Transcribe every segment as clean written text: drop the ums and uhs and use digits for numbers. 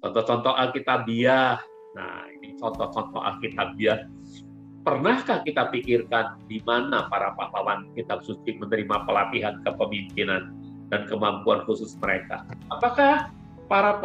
Contoh-contoh Alkitabiah. Nah, ini contoh-contoh Alkitabiah. Pernahkah kita pikirkan di mana para pahlawan kitab suci menerima pelatihan kepemimpinan dan kemampuan khusus mereka? Apakah para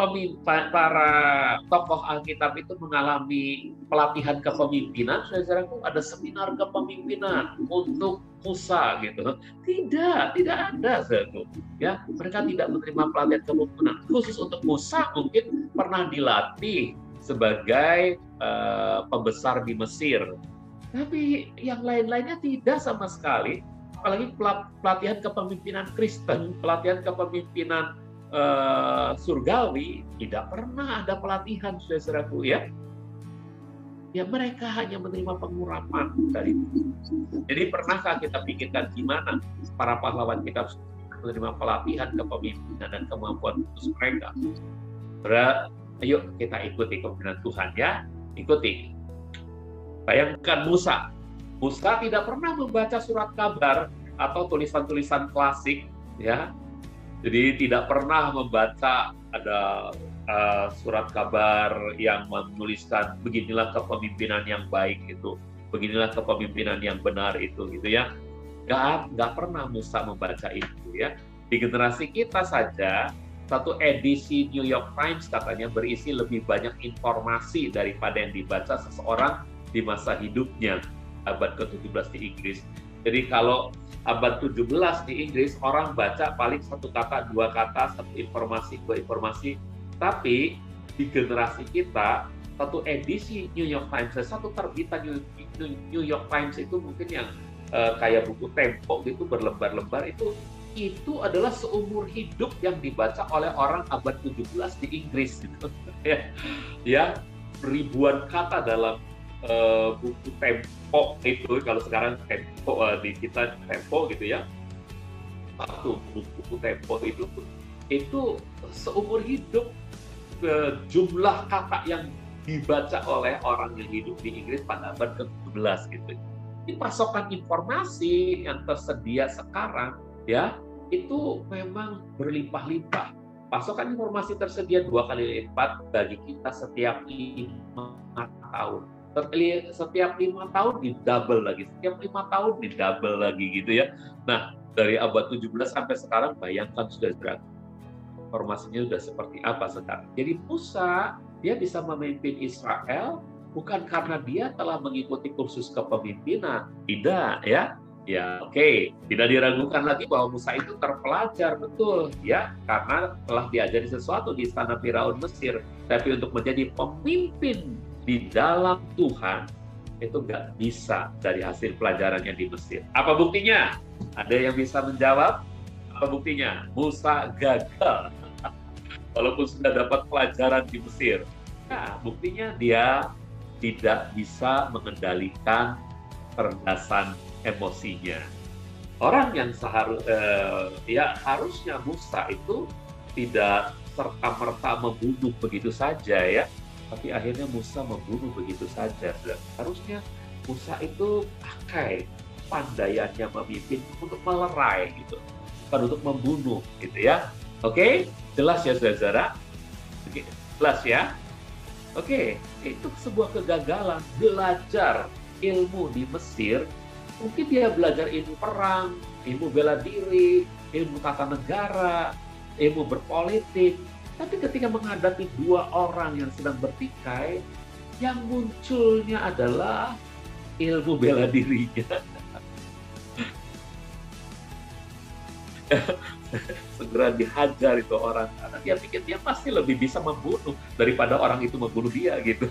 tokoh Alkitab itu mengalami pelatihan kepemimpinan? Saudaraku, ada seminar kepemimpinan untuk Musa gitu. Tidak ada, saudaraku. Ya, mereka tidak menerima pelatihan kepemimpinan khusus untuk Musa. Mungkin pernah dilatih sebagai pembesar di Mesir. Tapi yang lain-lainnya tidak sama sekali. Apalagi pelatihan kepemimpinan Kristen, pelatihan kepemimpinan surgawi, tidak pernah ada pelatihan, saudaraku ya. Ya mereka hanya menerima pengurapan dari itu. Jadi pernahkah kita pikirkan gimana para pahlawan kita menerima pelatihan kepemimpinan dan kemampuan khusus mereka? Ayo kita ikuti kepemimpinan Tuhan ya, ikuti. Bayangkan Musa. Musa tidak pernah membaca surat kabar atau tulisan-tulisan klasik, ya. Jadi tidak pernah membaca ada surat kabar yang menuliskan beginilah kepemimpinan yang baik itu, beginilah kepemimpinan yang benar itu, gitu ya. Nggak pernah Musa membaca itu, ya. Di generasi kita saja, satu edisi New York Times katanya berisi lebih banyak informasi daripada yang dibaca seseorang di masa hidupnya abad ke-17 di Inggris. Jadi kalau abad 17 di Inggris, orang baca paling satu kata, dua kata, satu informasi, dua informasi. Tapi di generasi kita, satu edisi New York Times, satu terbitan New York Times itu mungkin yang kayak buku Tempo gitu berlembar-lembar, itu adalah seumur hidup yang dibaca oleh orang abad 17 di Inggris gitu. Ya, ribuan kata dalam buku Tempo itu, kalau sekarang Tempo di kita Tempo gitu ya, satu buku Tempo itu seumur hidup jumlah kata yang dibaca oleh orang yang hidup di Inggris pada abad ke-17 gitu. Ini pasokan informasi yang tersedia sekarang ya itu memang berlimpah-limpah. Pasokan informasi tersedia 2 kali lipat bagi kita setiap 5 tahun. Setiap 5 tahun di double lagi, setiap 5 tahun di double lagi gitu ya. Nah, dari abad 17 sampai sekarang bayangkan sudah informasinya sudah seperti apa sekarang. Jadi Musa dia bisa memimpin Israel bukan karena dia telah mengikuti kursus kepemimpinan, tidak ya. Ya, oke. Tidak diragukan lagi bahwa Musa itu terpelajar, betul ya, karena telah diajari sesuatu di istana Firaun Mesir. Tapi untuk menjadi pemimpin di dalam Tuhan itu nggak bisa dari hasil pelajarannya di Mesir. Apa buktinya? Ada yang bisa menjawab? Apa buktinya? Musa gagal walaupun sudah dapat pelajaran di Mesir. Nah, buktinya dia tidak bisa mengendalikan kecerdasan emosinya. Orang yang harusnya Musa itu tidak serta-merta membunuh begitu saja ya, tapi akhirnya Musa membunuh begitu saja. Harusnya Musa itu pakai pandaiannya memimpin untuk melerai gitu, bukan untuk membunuh gitu ya. Oke, jelas ya saudara? Jelas ya? Oke, itu sebuah kegagalan belajar ilmu di Mesir. Mungkin dia belajar ilmu perang, ilmu bela diri, ilmu tata negara, ilmu berpolitik. Tapi ketika menghadapi 2 orang yang sedang bertikai, yang munculnya adalah ilmu bela dirinya. Segera dihajar itu orang, karena dia pikir dia pasti lebih bisa membunuh daripada orang itu membunuh dia gitu.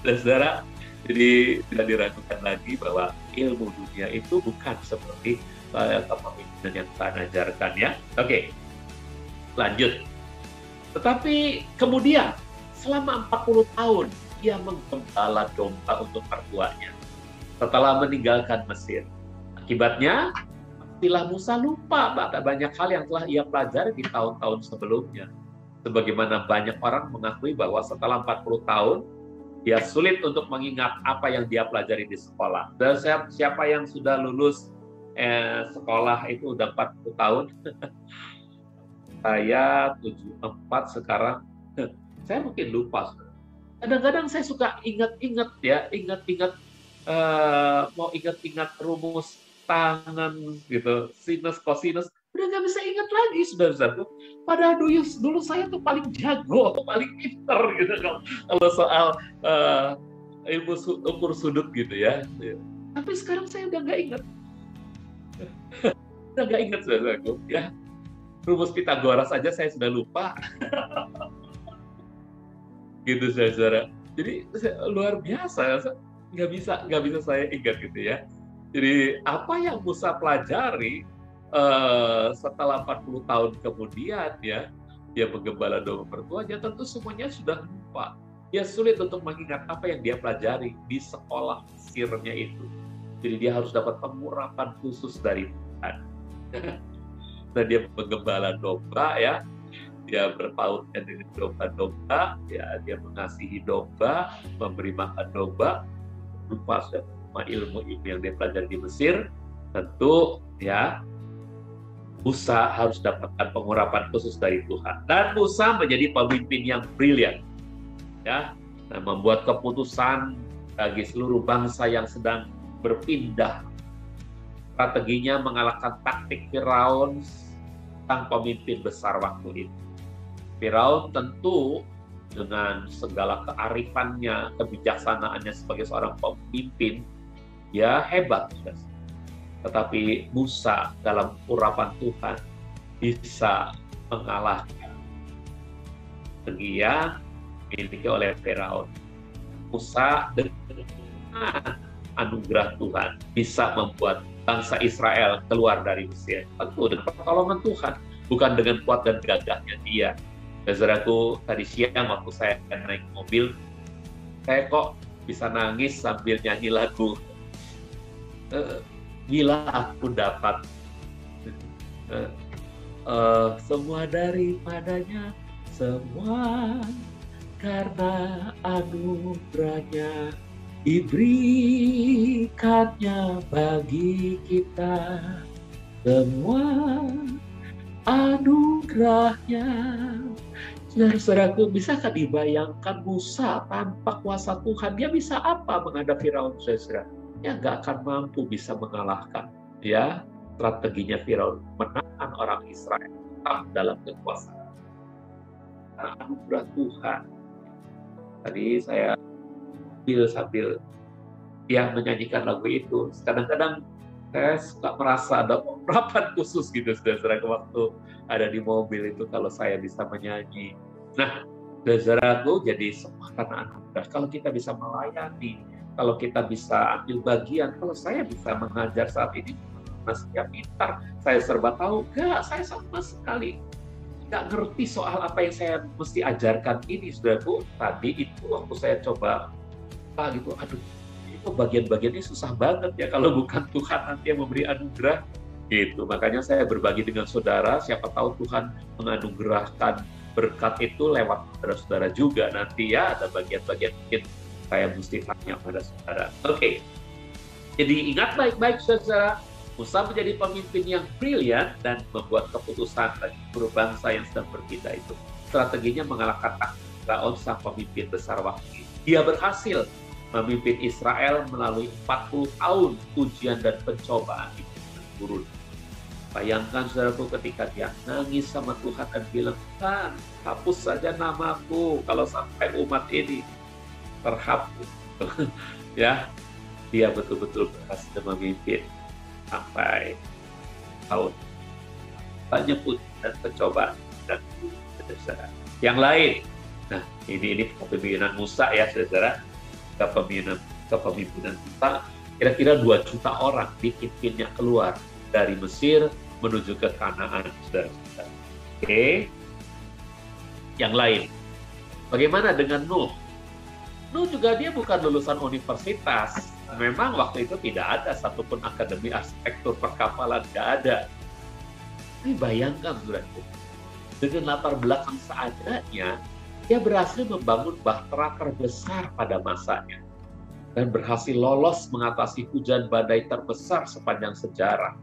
Saudara, jadi tidak diragukan lagi bahwa ilmu dunia itu bukan seperti kepemimpinan yang Tuhan ajarkan ya. Oke, lanjut. Tetapi kemudian selama 40 tahun ia menggembala domba untuk mertuanya setelah meninggalkan Mesir. Akibatnya istilah Musa lupa banyak hal yang telah ia pelajari di tahun-tahun sebelumnya. Sebagaimana banyak orang mengakui bahwa setelah 40 tahun dia sulit untuk mengingat apa yang dia pelajari di sekolah. Dan siapa yang sudah lulus sekolah itu udah 40 tahun? Saya 74 sekarang. Saya mungkin lupa. Kadang-kadang saya suka ingat-ingat ya, mau ingat-ingat rumus tangan gitu, sinus, kosinus, udah nggak bisa ingat lagi, saudara-saudaraku. Padahal dulu saya tuh paling jago, paling pinter gitu kalau soal ilmu ukur sudut gitu ya. Tapi sekarang saya udah nggak ingat, saudara-saudaraku. Ya, rumus Pitagoras saja saya sudah lupa. Gitu saudara. Jadi luar biasa, nggak bisa saya ingat gitu ya. Jadi apa yang Musa pelajari setelah 40 tahun kemudian ya, dia menggembala domba mertuanya, tentu semuanya sudah lupa. Dia sulit untuk mengingat apa yang dia pelajari di sekolah Mesirnya itu. Jadi dia harus dapat pengurapan khusus dari Tuhan. Dan dia menggembala domba ya, dia berpautkan dengan domba-domba, ya, dia mengasihi domba, memberi makan domba, lupa semua ilmu-ilmu yang dia pelajari di Mesir. Tentu ya, Musa harus dapatkan pengurapan khusus dari Tuhan. Dan Musa menjadi pemimpin yang brilian, ya, dan membuat keputusan bagi seluruh bangsa yang sedang berpindah. Strateginya mengalahkan taktik Firaun, sang pemimpin besar waktu itu. Firaun tentu dengan segala kearifannya, kebijaksanaannya sebagai seorang pemimpin, ya hebat. Tetapi Musa dalam urapan Tuhan bisa mengalahkan strategi yang dimiliki oleh Firaun. Musa dengan anugerah Tuhan bisa membuat bangsa Israel keluar dari Mesir. Tentu dengan pertolongan Tuhan, bukan dengan kuat dan gagahnya dia. Saudaraku, tadi siang waktu saya naik mobil, saya kok bisa nangis sambil nyanyi lagu Bila Aku Dapat. Semua daripadanya, semua karena anugerahnya diberikannya bagi kita. Semua anugerahnya. Saudara-saudaraku, bisakah dibayangkan Musa tanpa kuasa Tuhan? Dia bisa apa menghadapi Firaun, saudara? Dia nggak akan mampu bisa mengalahkan. Ya, strateginya Firaun menahan orang Israel tetap dalam kekuasaan. Karena anugerah Tuhan. Tadi saya sambil yang menyanyikan lagu itu, kadang-kadang saya suka merasa ada urapan khusus gitu, saudara-saudara, waktu ada di mobil itu kalau saya bisa menyanyi. Nah, saudaraku, jadi semua karena anugerah. Kalau kita bisa melayani, kalau kita bisa ambil bagian, kalau saya bisa mengajar saat ini, masih pintar, saya serba tahu, enggak, saya sama sekali nggak ngerti soal apa yang saya mesti ajarkan ini, saudaraku. Tadi itu waktu saya coba gitu, aduh, itu bagian-bagiannya susah banget ya kalau bukan Tuhan nanti yang memberi anugerah gitu. Makanya saya berbagi dengan saudara, siapa tahu Tuhan menganugerahkan berkat itu lewat saudara-saudara juga nanti ya, ada bagian-bagian mungkin saya mesti tanya pada saudara. Oke. Jadi ingat baik-baik saudara, Musa menjadi pemimpin yang brilian dan membuat keputusan bagi seluruh bangsa yang sedang berpindah itu. Strateginya mengalahkan Firaun, sang pemimpin besar waktu itu. Dia berhasil memimpin Israel melalui 40 tahun ujian dan pencobaan di gurun. Bayangkan saudaraku ketika dia nangis sama Tuhan dan bilang, Tuhan, hapus saja namaku kalau sampai umat ini terhapus. Ya, dia betul-betul berhasil memimpin sampai tahun banyak ujian dan pencobaan dan saudara. Yang lain, nah ini kepemimpinan Musa ya saudara. Kepemimpinan Musa, kira-kira 2 juta orang dipimpinnya keluar dari Mesir menuju ke Kanaan, saudara-saudara. Oke. Yang lain, bagaimana dengan Nuh? Nuh juga dia bukan lulusan universitas. Memang waktu itu tidak ada satupun akademi arsitektur perkapalan, tidak ada. Tapi bayangkan, saudaraku, dengan latar belakang seadanya, dia berhasil membangun bahtera terbesar pada masanya dan berhasil lolos mengatasi hujan badai terbesar sepanjang sejarah.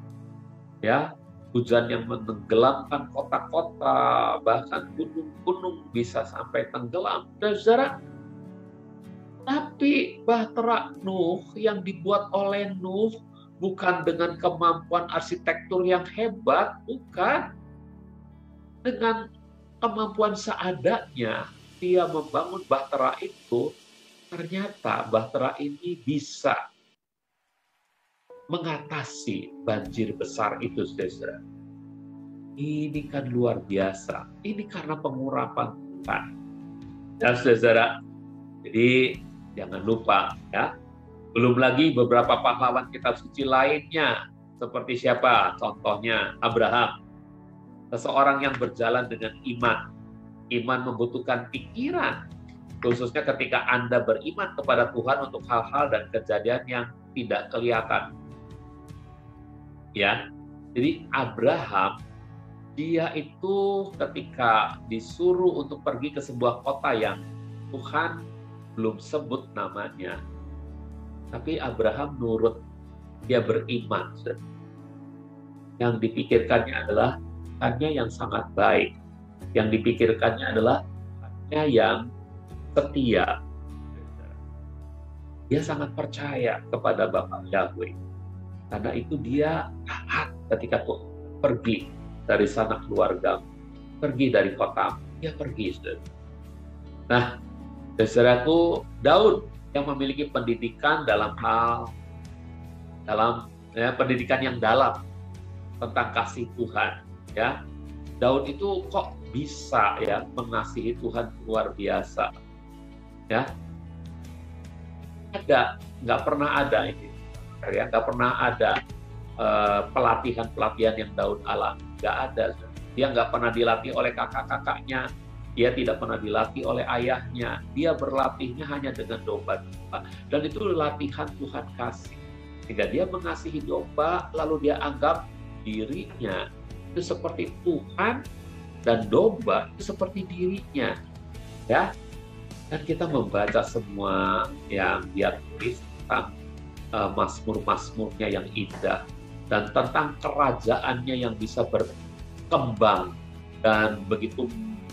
Ya, hujan yang menenggelamkan kota-kota, bahkan gunung-gunung bisa sampai tenggelam. Dan saudara, tapi bahtera Nuh yang dibuat oleh Nuh bukan dengan kemampuan arsitektur yang hebat, bukan. Dengan kemampuan seadanya, dia membangun bahtera itu, ternyata bahtera ini bisa mengatasi banjir besar itu, saudara. Ini kan luar biasa. Ini karena pengurapan Tuhan. Ya, saudara. Jadi jangan lupa ya. Belum lagi beberapa pahlawan kitab suci lainnya. Seperti siapa? Contohnya Abraham. Seseorang yang berjalan dengan iman. Iman membutuhkan pikiran. Khususnya ketika Anda beriman kepada Tuhan untuk hal-hal dan kejadian yang tidak kelihatan. Ya. Jadi Abraham, dia itu ketika disuruh untuk pergi ke sebuah kota yang Tuhan belum sebut namanya. Tapi Abraham nurut, dia beriman. Yang dipikirkannya adalah Tuhannya yang sangat baik. Yang dipikirkannya adalah Tuhannya yang setia. Dia sangat percaya kepada Bapa Yahweh. Karena itu dia taat ketika pergi dari sanak keluarga, pergi dari kota, dia pergi. Nah, saudaraku, Daud yang memiliki pendidikan pendidikan yang dalam tentang kasih Tuhan, ya. Daud itu kok bisa ya mengasihi Tuhan luar biasa, ya. Nggak pernah ada ini, ya, nggak pernah ada pelatihan yang Daud alami, nggak ada. Dia nggak pernah dilatih oleh kakak-kakaknya. Dia tidak pernah dilatih oleh ayahnya. Dia berlatihnya hanya dengan domba-domba. Dan itu latihan Tuhan kasih. Sehingga dia mengasihi domba, lalu dia anggap dirinya itu seperti Tuhan, dan domba itu seperti dirinya. Ya. Dan kita membaca semua yang dia tulis tentang mazmur-mazmurnya yang indah. Dan tentang kerajaannya yang bisa berkembang. Dan begitu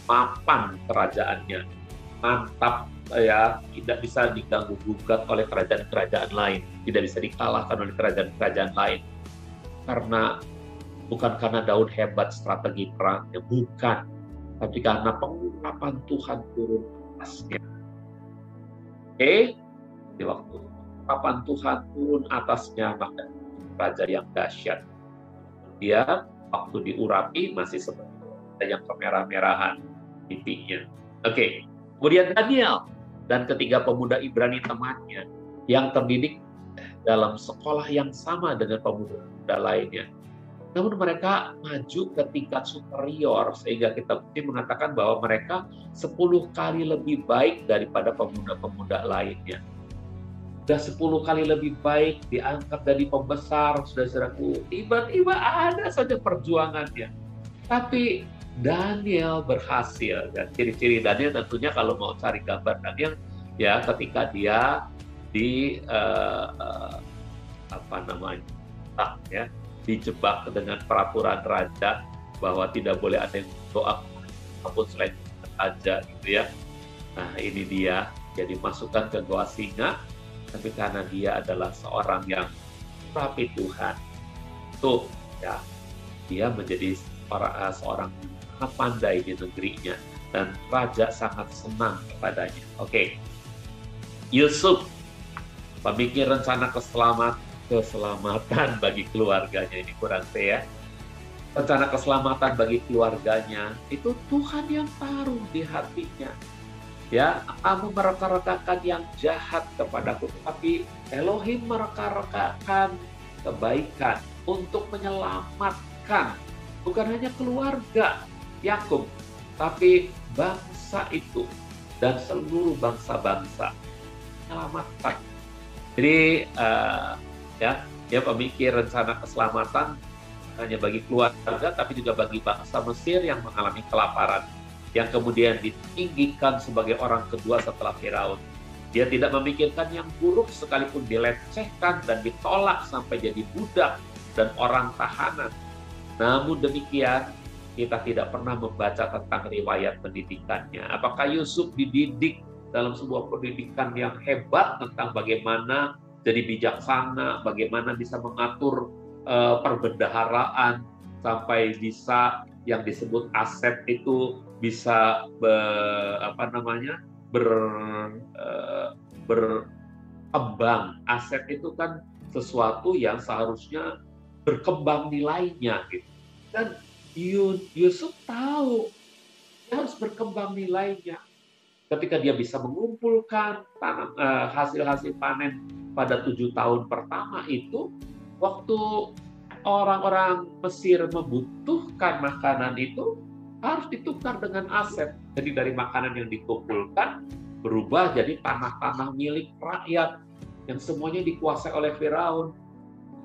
mapan kerajaannya, mantap ya, tidak bisa diganggu gugat oleh kerajaan-kerajaan lain, tidak bisa dikalahkan oleh kerajaan-kerajaan lain, karena bukan karena Daud hebat strategi perangnya, bukan, tapi karena pengurapan Tuhan turun atasnya. Oke, di waktu pengurapan Tuhan turun atasnya, maka raja yang dahsyat. Dia waktu diurapi masih seperti yang kemerah-merahan pipinya. Oke. Kemudian Daniel dan ketiga pemuda Ibrani temannya yang terdidik dalam sekolah yang sama dengan pemuda lainnya. Namun mereka maju ke tingkat superior sehingga kita mengatakan bahwa mereka 10 kali lebih baik daripada pemuda-pemuda lainnya. Sudah 10 kali lebih baik, diangkat dari pembesar, saudara-saudaraku. Tiba-tiba ada saja perjuangannya. Tapi Daniel berhasil. Dan ciri-ciri Daniel tentunya kalau mau cari gambar Daniel, ya ketika dia dijebak dengan peraturan raja bahwa tidak boleh ada yang doa apapun selain raja, gitu ya. Nah, ini dia jadi masukkan ke goa singa, tapi karena dia adalah seorang yang mengurapi Tuhan, tuh ya, dia menjadi seorang pandai di negerinya dan raja sangat senang kepadanya. Oke. Yusuf memikir rencana keselamatan bagi keluarganya, ini kurang ya. Rencana keselamatan bagi keluarganya itu Tuhan yang taruh di hatinya. Ya, kamu mereka-rekakan yang jahat kepadaku, tapi Elohim mereka-rekakan kebaikan untuk menyelamatkan bukan hanya keluarga Yakub, tapi bangsa itu dan seluruh bangsa-bangsa menyelamatkan. Jadi dia memikir rencana keselamatan hanya bagi keluarga, tapi juga bagi bangsa Mesir yang mengalami kelaparan, yang kemudian ditinggikan sebagai orang kedua setelah Firaun. Dia tidak memikirkan yang buruk sekalipun dilecehkan dan ditolak sampai jadi budak dan orang tahanan. Namun demikian, kita tidak pernah membaca tentang riwayat pendidikannya. Apakah Yusuf dididik dalam sebuah pendidikan yang hebat tentang bagaimana jadi bijaksana, bagaimana bisa mengatur perbendaharaan, sampai bisa yang disebut aset itu bisa berkembang. Aset itu kan sesuatu yang seharusnya berkembang nilainya gitu. Dan Yusuf tahu dia harus berkembang nilainya. Ketika dia bisa mengumpulkan hasil-hasil panen pada 7 tahun pertama itu, waktu orang-orang Mesir membutuhkan makanan itu, harus ditukar dengan aset. Jadi dari makanan yang dikumpulkan, berubah jadi tanah-tanah milik rakyat, yang semuanya dikuasai oleh Firaun.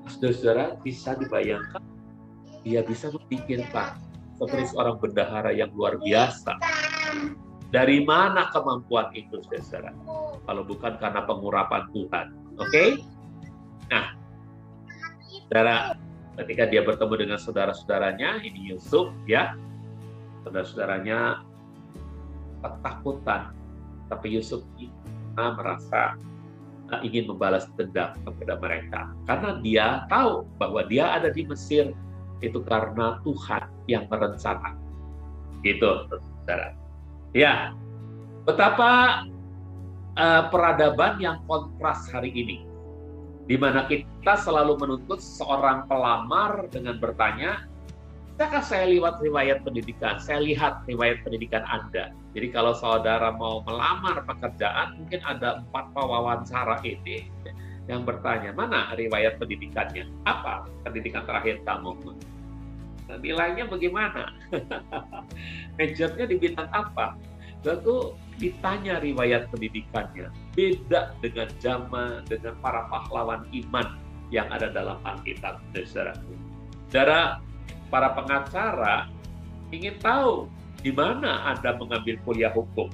Saudara-saudara, bisa dibayangkan, dia bisa memikirkan seperti seorang bendahara yang luar biasa. Dari mana kemampuan itu, saudara? Kalau bukan karena pengurapan Tuhan. Oke? Nah, saudara, ketika dia bertemu dengan saudara-saudaranya, ini Yusuf, ya, saudara-saudaranya ketakutan. Tapi Yusuf merasa ingin membalas dendam kepada mereka. Karena dia tahu bahwa dia ada di Mesir, itu karena Tuhan yang merencanakan. Gitu, saudara. Ya, betapa peradaban yang kontras hari ini, di mana kita selalu menuntut seorang pelamar dengan bertanya, "Bisakah saya lihat riwayat pendidikan? Saya lihat riwayat pendidikan Anda." Jadi kalau saudara mau melamar pekerjaan, mungkin ada 4 pewawancara ini yang bertanya, "Mana riwayat pendidikannya? Apa pendidikan terakhir kamu? Nah, nilainya bagaimana? Majornya di bidang apa?" Lalu ditanya riwayat pendidikannya. Beda dengan zaman, dengan para pahlawan iman yang ada dalam Alkitab, saudara. Saudara, para pengacara ingin tahu di mana Anda mengambil kuliah hukum.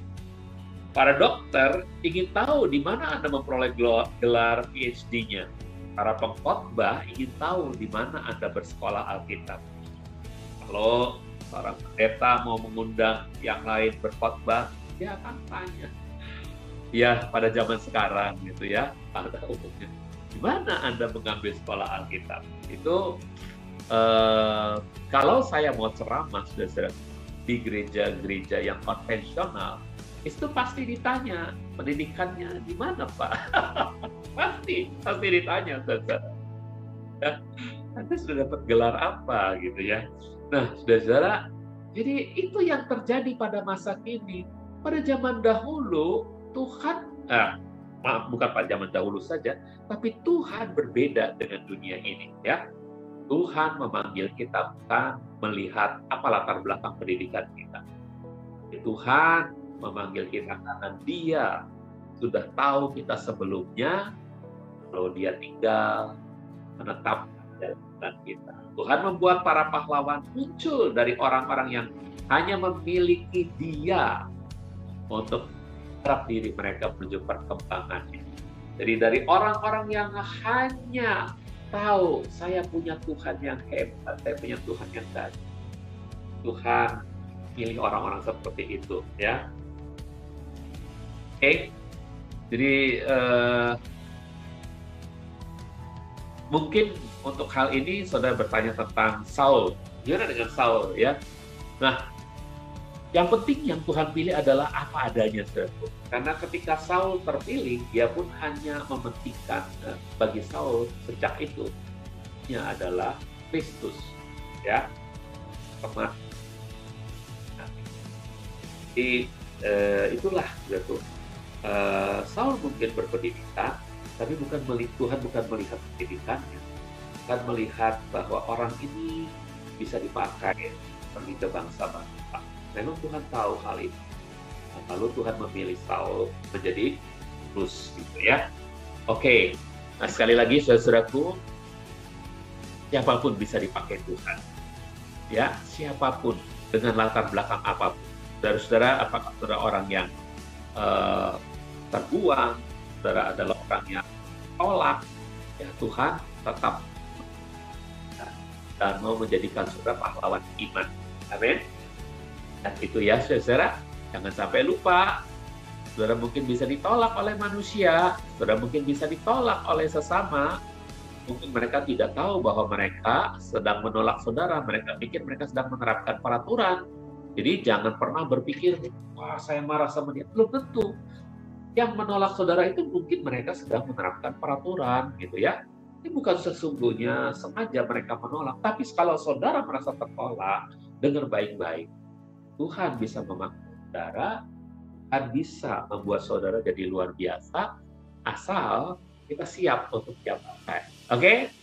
Para dokter ingin tahu di mana Anda memperoleh gelar PhD-nya. Para pengkhotbah ingin tahu di mana Anda bersekolah Alkitab. Kalau seorang pendeta mau mengundang yang lain berkhotbah, dia akan tanya. Ya, pada zaman sekarang gitu ya, pada umumnya, di mana Anda mengambil sekolah Alkitab? Itu kalau saya mau ceramah, saudara, di gereja-gereja yang konvensional, itu pasti ditanya, pendidikannya di mana, Pak? pasti ditanya, saudara. Anda sudah dapat gelar apa gitu ya? Nah, saudara, jadi itu yang terjadi pada masa kini. Pada zaman dahulu, Tuhan, bukan pada zaman dahulu saja, tapi Tuhan berbeda dengan dunia ini, ya. Tuhan memanggil kita bukan melihat apa latar belakang pendidikan kita. Tuhan memanggil kita karena Dia sudah tahu kita sebelumnya, kalau Dia tinggal menetap dalam kita. Tuhan membuat para pahlawan muncul dari orang-orang yang hanya memiliki Dia untuk harap diri mereka menuju perkembangannya. Jadi dari orang-orang yang hanya tahu saya punya Tuhan yang hebat, saya punya Tuhan yang dahsyat, Tuhan pilih orang-orang seperti itu, ya. Oke. Jadi mungkin untuk hal ini saudara bertanya tentang Saul. Gimana dengan Saul, ya? Nah, yang penting yang Tuhan pilih adalah apa adanya, saudara. Karena ketika Saul terpilih, dia pun hanya mementingkan bagi Saul sejak itu adalah Kristus, ya. Jadi itulah, saudara. Saul mungkin berpendidikan, tapi Tuhan bukan melihat pendidikannya. Tuhan melihat bahwa orang ini bisa dipakai pergi ke bangsa-bangsa. Memang Tuhan tahu hal itu. Lalu Tuhan memilih Saul menjadi Paulus, gitu ya. Oke. Nah, sekali lagi, saudaraku, siapapun bisa dipakai Tuhan. Ya, siapapun dengan latar belakang apapun. Saudara-saudara, apakah saudara orang yang terbuang, saudara adalah orang yang tolak, ya Tuhan tetap dan mau menjadikan saudara pahlawan iman. Amin. Dan itu ya saudara, jangan sampai lupa. Saudara mungkin bisa ditolak oleh manusia, saudara mungkin bisa ditolak oleh sesama. Mungkin mereka tidak tahu bahwa mereka sedang menolak saudara, mereka pikir mereka sedang menerapkan peraturan. Jadi jangan pernah berpikir, wah saya marah sama dia. Belum tentu. Yang menolak saudara itu mungkin mereka sedang menerapkan peraturan, gitu ya. Ini bukan sesungguhnya sengaja mereka menolak. Tapi kalau saudara merasa tertolak, dengar baik-baik. Tuhan bisa memakai saudara, Tuhan bisa membuat saudara jadi luar biasa, asal kita siap untuk diapakan. Oke?